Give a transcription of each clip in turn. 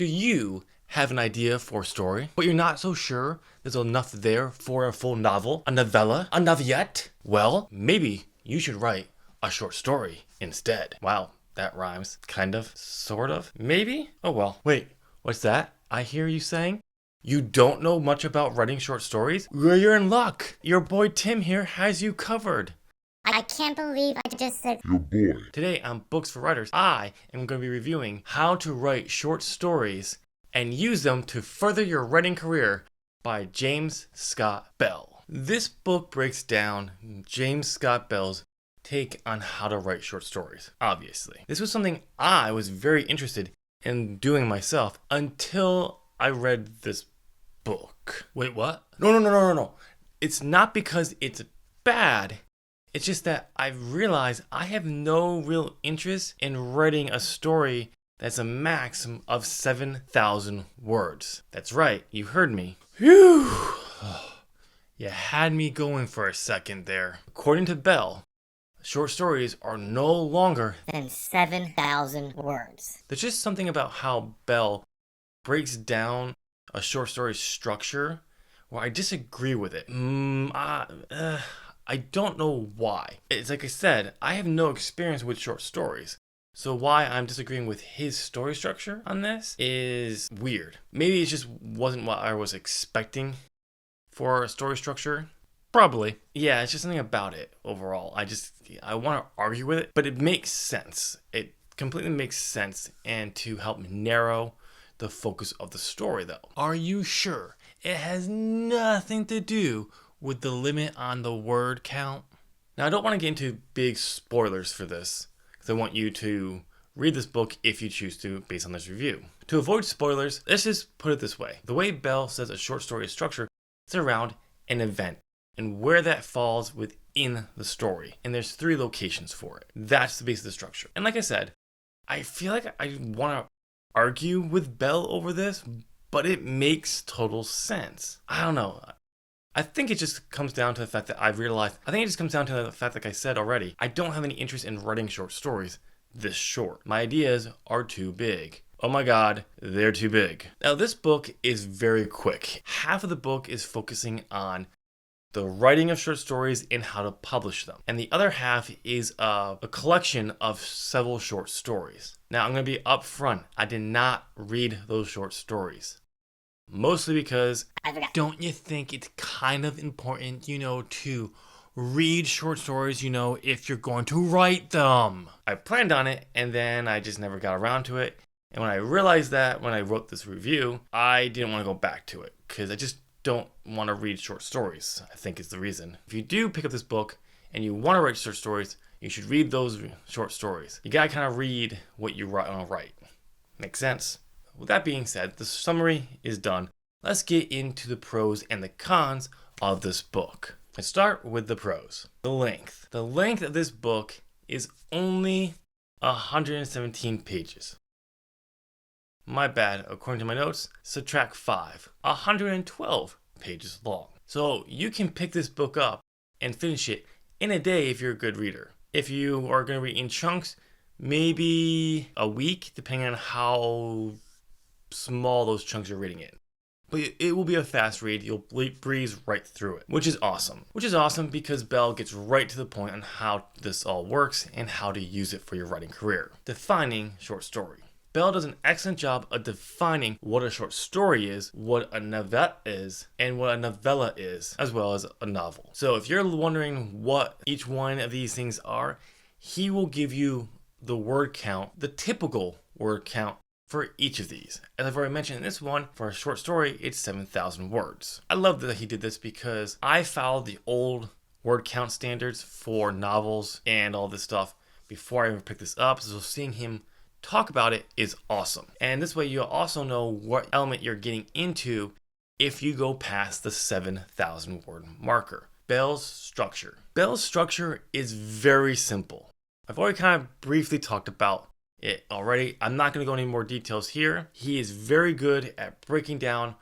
Do you have an idea for a story, but you're not so sure there's enough there for a full novel, a novella, a novelette? Well, maybe you should write a short story instead. Wow, that rhymes. Kind of, sort of, maybe? Oh well. Wait, what's that I hear you saying? You don't know much about writing short stories? Well, you're in luck. Your boy Tim here has you covered. I can't believe I just said Your boy. Today on Books for Writers, I am going to be reviewing how to write short stories and use them to further your writing career by James Scott Bell. This book breaks down James Scott Bell's take on how to write short stories, obviously. This was something I was very interested in doing myself until I read this book. Wait, what? No. It's not because it's bad. It's just that I've realized I have no real interest in writing a story that's a maximum of 7,000 words. That's right, you heard me. Phew! You had me going for a second there. According to Bell, short stories are no longer than 7,000 words. There's just something about how Bell breaks down a short story structure where I disagree with it. I don't know why. It's like I said, I have no experience with short stories. So why I'm disagreeing with his story structure on this is weird. Maybe it just wasn't what I was expecting for a story structure. Probably. Yeah, it's just something about it overall. I want to argue with it, but it makes sense. It completely makes sense, and to help narrow the focus of the story though. Are you sure it has nothing to do with the limit on the word count? Now, I don't want to get into big spoilers for this, because I want you to read this book if you choose to, based on this review. To avoid spoilers, let's just put it this way. The way Bell says a short story is structured is around an event and where that falls within the story. And there's 3 locations for it. That's the base of the structure. And like I said, I feel like I want to argue with Bell over this, but it makes total sense. I don't know. I think it just comes down to the fact that like I said already, I don't have any interest in writing short stories this short. My ideas are too big. Oh my god, they're too big. Now, this book is very quick. Half of the book is focusing on the writing of short stories and how to publish them. And the other half is a collection of several short stories. Now, I'm going to be upfront. I did not read those short stories. Mostly because, don't you think it's kind of important, to read short stories, if you're going to write them? I planned on it, and then I just never got around to it. And when I realized that, when I wrote this review, I didn't want to go back to it, because I just don't want to read short stories, I think is the reason. If you do pick up this book, and you want to write short stories, you should read those short stories. You gotta kind of read what you want to write. Make sense? With that being said, the summary is done. Let's get into the pros and the cons of this book. Let's start with the pros. The length. The length of this book is only 117 pages. My bad, according to my notes, subtract 5. 112 pages long. So you can pick this book up and finish it in a day if you're a good reader. If you are going to read in chunks, maybe a week, depending on how small those chunks you're reading in. But it will be a fast read. You'll breeze right through it, which is awesome. Which is awesome because Bell gets right to the point on how this all works and how to use it for your writing career. Defining short story. Bell does an excellent job of defining what a short story is, what a novelette is, and what a novella is, as well as a novel. So if you're wondering what each one of these things are, he will give you the word count, the typical word count for each of these. As I've already mentioned in this one, for a short story, it's 7,000 words. I love that he did this because I followed the old word count standards for novels and all this stuff before I ever picked this up. So seeing him talk about it is awesome. And this way you'll also know what element you're getting into if you go past the 7,000 word marker. Bell's structure. Bell's structure is very simple. I've already kind of briefly talked about it already. I'm not going to go into any more details here. He is very good at breaking down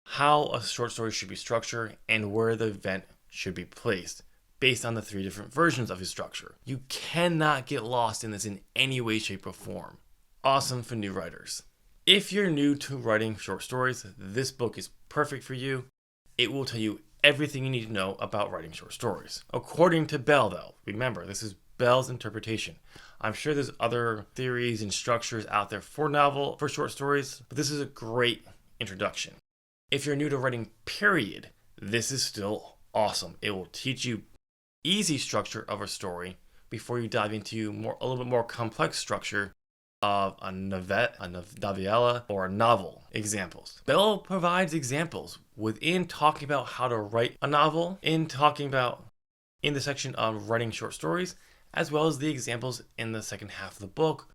how a short story should be structured and where the event should be placed based on the 3 different versions of his structure. You cannot get lost in this in any way, shape, or form. Awesome for new writers. If you're new to writing short stories, this book is perfect for you. It will tell you everything you need to know about writing short stories. According to Bell, though, remember, this is Bell's interpretation. I'm sure there's other theories and structures out there for short stories, but this is a great introduction. If you're new to writing, period, this is still awesome. It will teach you easy structure of a story before you dive into a little bit more complex structure of a novella, or a novel. Examples. Bell provides examples within talking about how to write a novel, in the section of writing short stories, as well as the examples in the second half of the book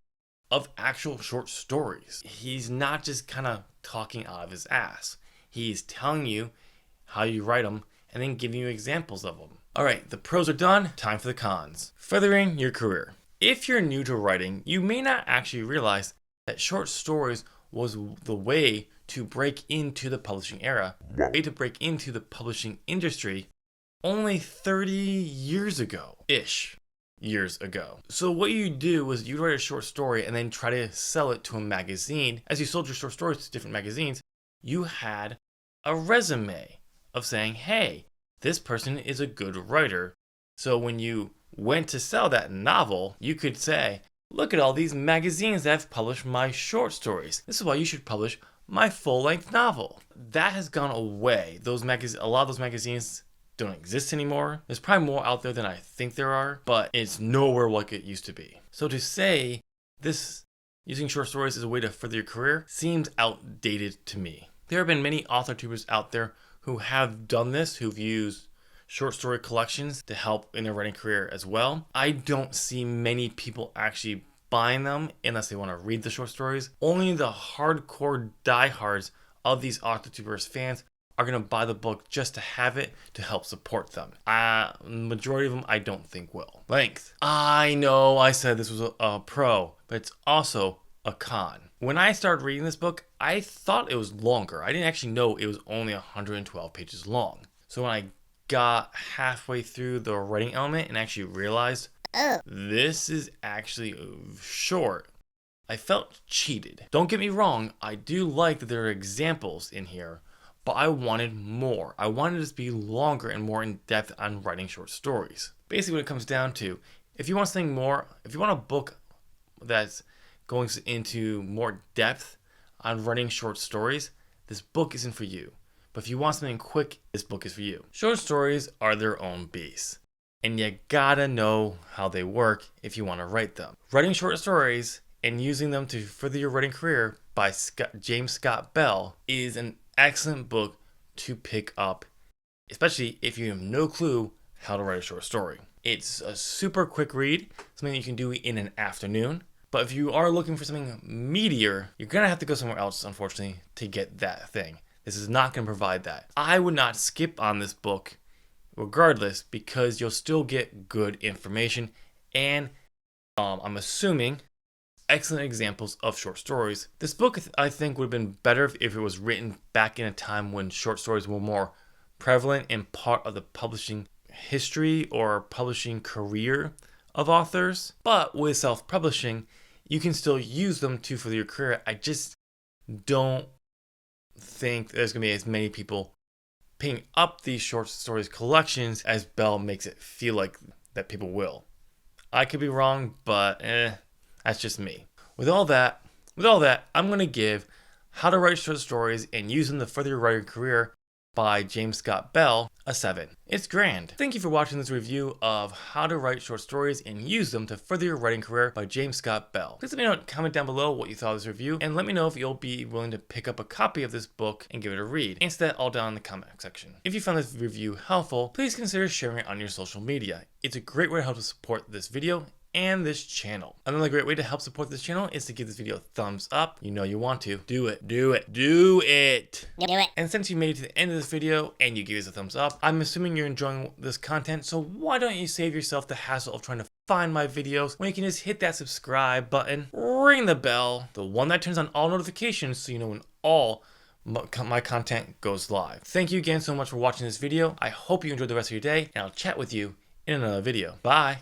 of actual short stories. He's not just kind of talking out of his ass. He's telling you how you write them and then giving you examples of them. All right, the pros are done. Time for the cons. Furthering your career. If you're new to writing, you may not actually realize that short stories was the way to break into the publishing era, to break into the publishing industry only 30 years ago. So what you do was you write a short story and then try to sell it to a magazine. As you sold your short stories to different magazines, you had a resume of saying, hey, this person is a good writer. So when you went to sell that novel, you could say, look at all these magazines that have published my short stories. This is why you should publish my full-length novel. That has gone away. A lot of those magazines don't exist anymore. There's probably more out there than I think there are, but it's nowhere like it used to be. So to say this using short stories as a way to further your career seems outdated to me. There have been many author-tubers out there who have done this, who've used short story collections to help in their writing career as well. I don't see many people actually buying them unless they want to read the short stories. Only the hardcore diehards of these author-tubers fans are going to buy the book just to have it to help support them. Majority of them I don't think will. Length. I know I said this was a pro, but it's also a con. When I started reading this book, I thought it was longer. I didn't actually know it was only 112 pages long. So when I got halfway through the writing element and actually realized this is actually short, I felt cheated. Don't get me wrong, I do like that there are examples in here, but I wanted more. I wanted it to be longer and more in depth on writing short stories. Basically what it comes down to, if you want something more, if you want a book that's going into more depth on writing short stories, this book isn't for you. But if you want something quick, this book is for you. Short stories are their own beast, and you gotta know how they work if you want to write them. Writing short stories and using them to further your writing career by James Scott Bell is an excellent book to pick up, especially if you have no clue how to write a short story. It's a super quick read, something you can do in an afternoon. But if you are looking for something meatier, you're gonna have to go somewhere else, unfortunately, to get that thing. This is not going to provide that. I would not skip on this book regardless, because you'll still get good information and I'm assuming excellent examples of short stories. This book I think would have been better if it was written back in a time when short stories were more prevalent and part of the publishing history or publishing career of authors. But with self-publishing, you can still use them to further your career. I just don't think there's going to be as many people picking up these short stories collections as Bell makes it feel like that people will. I could be wrong, but that's just me. With all that, I'm going to give How to Write Short Stories and Use Them to Further Your Writing Career by James Scott Bell a 7. It's grand. Thank you for watching this review of How to Write Short Stories and Use Them to Further Your Writing Career by James Scott Bell. Please let me know, comment down below what you thought of this review, and let me know if you'll be willing to pick up a copy of this book and give it a read. Answer that all down in the comment section. If you found this review helpful, please consider sharing it on your social media. It's a great way to help to support this video and this channel. Another great way to help support this channel is to give this video a thumbs up. You know you want to. Do it. Do it. Do it. Do it. And since you made it to the end of this video and you gave us a thumbs up, I'm assuming you're enjoying this content, so why don't you save yourself the hassle of trying to find my videos when you can just hit that subscribe button, ring the bell, the one that turns on all notifications so you know when all my content goes live. Thank you again so much for watching this video. I hope you enjoyed the rest of your day, and I'll chat with you in another video. Bye.